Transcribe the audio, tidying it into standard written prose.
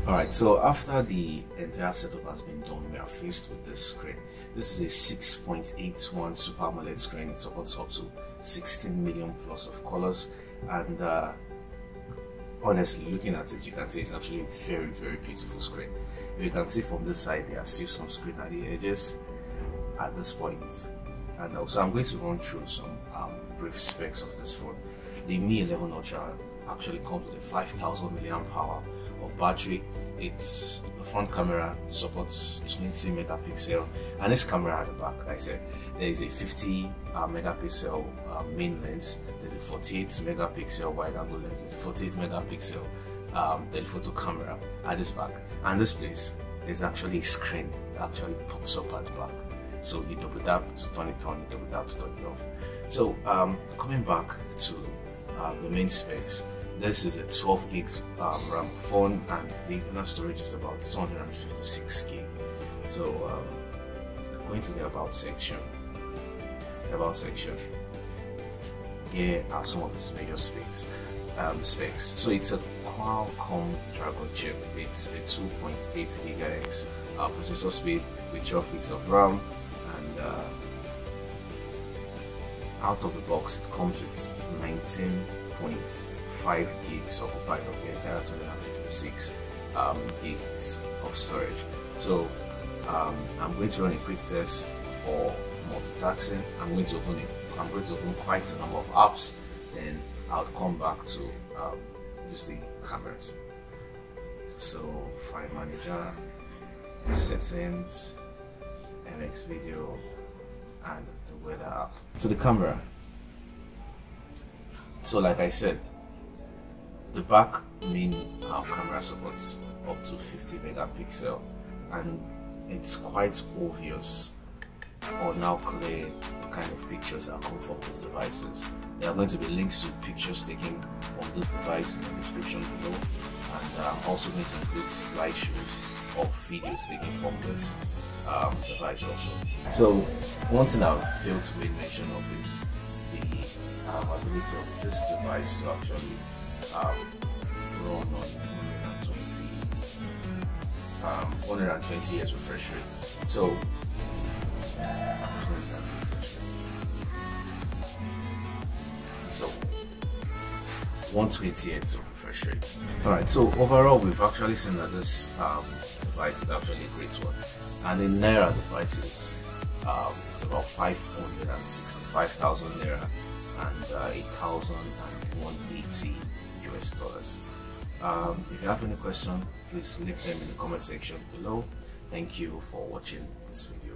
Alright, so after the entire setup has been done, we are faced with this screen. This is a 6.81 Super AMOLED screen. It supports up to 16 million plus of colors, and honestly, looking at it, you can see it's actually a very, very beautiful screen. If you can see from this side, there are still some screen at the edges at this point. And also, I'm going to run through some brief specs of this phone. The Mi 11 Ultra actually comes with a 5000 mAh of battery. It's the front camera supports 20 megapixel, and this camera at the back, like I said, there is a 50 megapixel main lens. There's a 48 megapixel wide angle lens. There's a 48 megapixel telephoto camera at this back, and this place there's actually a screen that actually pops up at the back. So you double tap to turn it on, you double tap to turn it off. So coming back to the main specs, this is a 12 gigs RAM phone, and the internal storage is about 256 gig. So going to the about section. Here are some of its major specs. So it's a Qualcomm Dragon chip. It's a 2.8 GHz processor speed with 12 gigs of RAM, and out of the box it comes with 19.5 gigs occupied of the entire 256 gigs of storage. So I'm going to run a quick test for multitasking. I'm going to open quite a number of apps, then I'll come back to use the cameras. So File Manager, Settings, MX Video, and the weather app. So the camera. So like I said, the back main camera supports up to 50 megapixel, and it's quite obvious or now clear the kind of pictures that come from those devices. There are going to be links to pictures taken from those devices in the description below, and I'm also going to include slideshows of videos taken from this device also. So one thing I failed to make mention of is the ability of this device to actually run on 120 Hz refresh rate. So so 120 Hz of refresh rate. Alright, so overall we've actually seen that this device is actually a great one, and in Naira the price is it's about 565,000 Naira and 8,180 US dollars. If you have any question, please leave them in the comment section below. Thank you for watching this video.